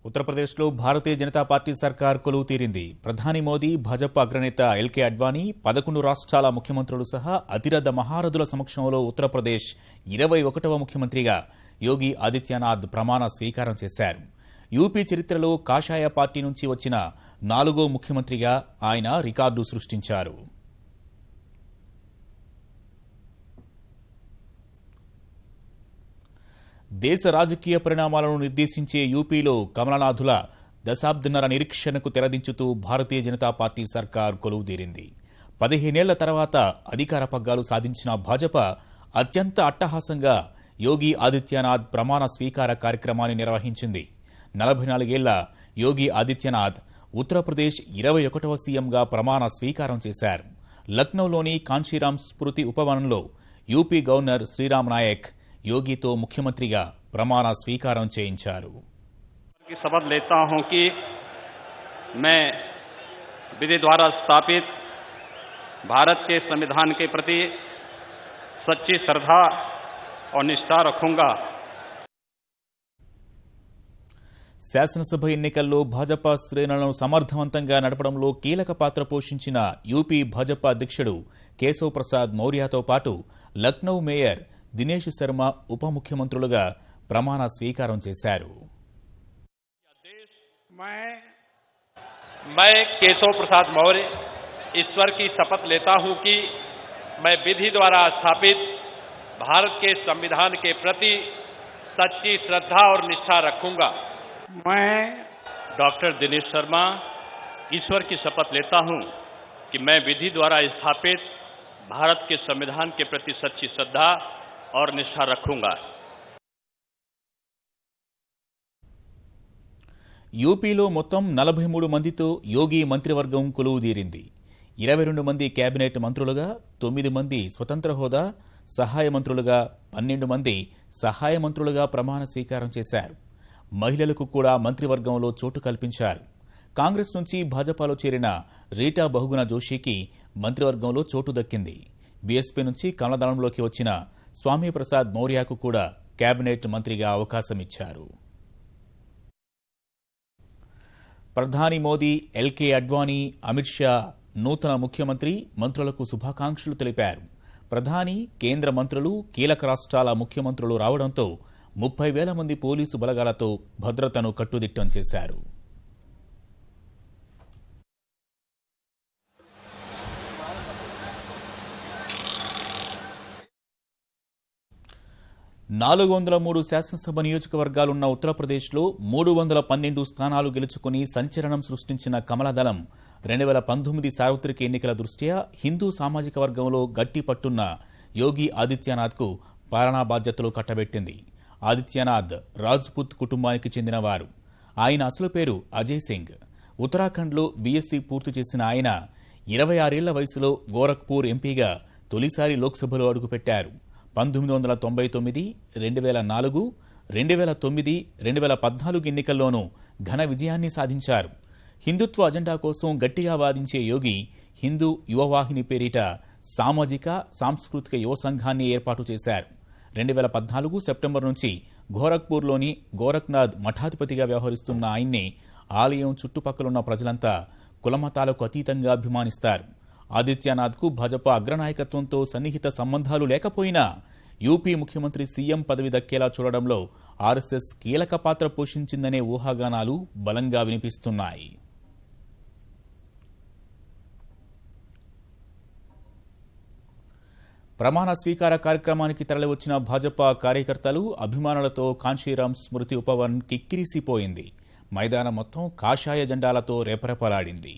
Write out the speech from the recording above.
ఉత్తరప్రదేశ్లో భారతీయ జనతా పార్టీ సర్కార్ కొలువు తీరింది. ప్రధాని మోదీ, భాజపా అగ్రనేత ఎల్కే అడ్వాణీ, 11 రాష్ట్రాల ముఖ్యమంత్రులు సహా అతిరథ మహారథుల సమక్షంలో ఉత్తరప్రదేశ్ 21వ ముఖ్యమంత్రిగా యోగి ఆదిత్యనాథ్ ప్రమాణ స్వీకారం చేశారు. యూపీ చరిత్రలో కాషాయ పార్టీ నుంచి వచ్చిన 4వ ముఖ్యమంత్రిగా ఆయన రికార్డు సృష్టించారు. దేశ రాజకీయ పరిణామాలను నిర్దేశించే యూపీలో కమలనాథుల దశాబ్దన్నర నిరీక్షణకు తెరదించుతూ భారతీయ జనతా పార్టీ సర్కార్ కొలువుదీరింది. 15 ఏళ్ల తర్వాత అధికార పగ్గాలు సాధించిన భాజపా అత్యంత అట్టహాసంగా యోగి ఆదిత్యనాథ్ ప్రమాణ స్వీకార కార్యక్రమాన్ని నిర్వహించింది. 44 ఏళ్ల యోగి ఆదిత్యనాథ్ ఉత్తరప్రదేశ్ 21వ సీఎంగా ప్రమాణ స్వీకారం చేశారు. లక్నోలోని కాంశీరామ్ స్మృతి ఉపవనంలో యూపీ గవర్నర్ శ్రీరామ్ నాయక్ యోగితో ముఖ్యమంత్రిగా ప్రమాణ స్వీకారం చేయించారు. शपथ लेता हूं कि मैं विधि द्वारा स्थापित भारत के संविधान के प्रति सच्ची श्रद्धा और निष्ठा रखूंगा. శాసనసభ ఎన్నికల్లో భాజపా శ్రేణులను సమర్థవంతంగా నడపడంలో కీలక పాత్ర పోషించిన యూపీ భాజపా అధ్యక్షుడు కేశవ్ ప్రసాద్ మౌర్యతో పాటు లక్నో మేయర్ దినేష్ శర్మ ఉప ముఖ్యమంత్రులుగా ప్రమాణ స్వీకారం చేశారు. मैं केशव प्रसाद मौर्य ईश्वर की शपथ लेता हूं कि मैं विधि द्वारा स्थापित भारत के संविधान के प्रति सच्ची श्रद्धा और निष्ठा रखूंगा. मैं डॉक्टर दिनेश शर्मा ईश्वर की शपथ लेता हूं कि मैं विधि द्वारा स्थापित भारत के संविधान के प्रति सच्ची श्रद्धा और निष्ठा रखूंगा. యూపీలో మొత్తం 43 మందితో యోగి మంత్రివర్గం కొలువుదీరింది. 22 మంది కేబినెట్ మంత్రులుగా, 9 మంది స్వతంత్ర హోదా సహాయ మంత్రులుగా, 12 మంది సహాయ మంత్రులుగా ప్రమాణ స్వీకారం చేశారు. మహిళలకు కూడా మంత్రివర్గంలో చోటు కల్పించారు. కాంగ్రెస్ నుంచి భాజపాలో చేరిన రీటా బహుగుణ జోషికి మంత్రివర్గంలో చోటు దక్కింది. బీఎస్పీ నుంచి కమలదళంలోకి వచ్చిన స్వామి ప్రసాద్ మౌర్యకు కూడా కేబినెట్ మంత్రిగా అవకాశం ఇచ్చారు. ప్రధాని మోదీ, ఎల్కే అడ్వాణీ, అమిత్ షా నూతన ముఖ్యమంత్రి మంత్రులకు శుభాకాంక్షలు తెలిపారు. ప్రధాని, కేంద్ర మంత్రులు, కీలక రాష్ట్రాల ముఖ్యమంత్రులు రావడంతో 30,000 మంది పోలీసు బలగాలతో భద్రతను కట్టుదిట్టం చేశారు. నాలుగు 403 శాసనసభ నియోజకవర్గాలున్న ఉత్తరప్రదేశ్లో 312 స్థానాలు గెలుచుకుని సంచలనం సృష్టించిన కమలదళం 2019 సార్వత్రిక ఎన్నికల దృష్ట్యా హిందూ సామాజిక వర్గంలో గట్టి పట్టున్న యోగి ఆదిత్యనాథ్కు పాలనా బాధ్యతలు కట్టబెట్టింది. ఆదిత్యనాథ్ రాజ్పుత్ కుటుంబానికి చెందినవారు. ఆయన అసలు పేరు అజయ్ సింగ్. ఉత్తరాఖండ్లో బీఎస్సీ పూర్తి చేసిన ఆయన 26 ఏళ్ల వయసులో గోరఖ్పూర్ ఎంపీగా తొలిసారి లోక్సభలో అడుగుపెట్టారు. 1999, 2004, 2009, 2014 ఎన్నికల్లోనూ ఘన విజయాన్ని సాధించారు. హిందుత్వ అజెండా కోసం గట్టిగా వాదించే యోగి హిందూ యువవాహిని పేరిట సామాజిక, సాంస్కృతిక యువ సంఘాన్ని ఏర్పాటు చేశారు. 2014 సెప్టెంబర్ నుంచి గోరఖ్పూర్లోని గోరఖ్నాథ్ మఠాధిపతిగా వ్యవహరిస్తున్న ఆయన్ని ఆలయం చుట్టుపక్కలున్న ప్రజలంతా కులమతాలకు అతీతంగా అభిమానిస్తారు. ఆదిత్యనాథ్కు భాజపా అగ్రనాయకత్వంతో సన్నిహిత సంబంధాలు లేకపోయినా యూపీ ముఖ్యమంత్రి సీఎం పదవి దక్కేలా చూడడంలో ఆర్ఎస్ఎస్ కీలక పాత్ర పోషించిందనే ఊహాగానాలు బలంగా వినిపిస్తున్నాయి. ప్రమాణ స్వీకార కార్యక్రమానికి తరలివచ్చిన భాజపా కార్యకర్తలు, అభిమానులతో కాంశీరామ్ స్మృతి ఉపవన్ కిక్కిరిసిపోయింది. మైదానం మొత్తం కాషాయ జెండాలతో రెపరెపలాడింది.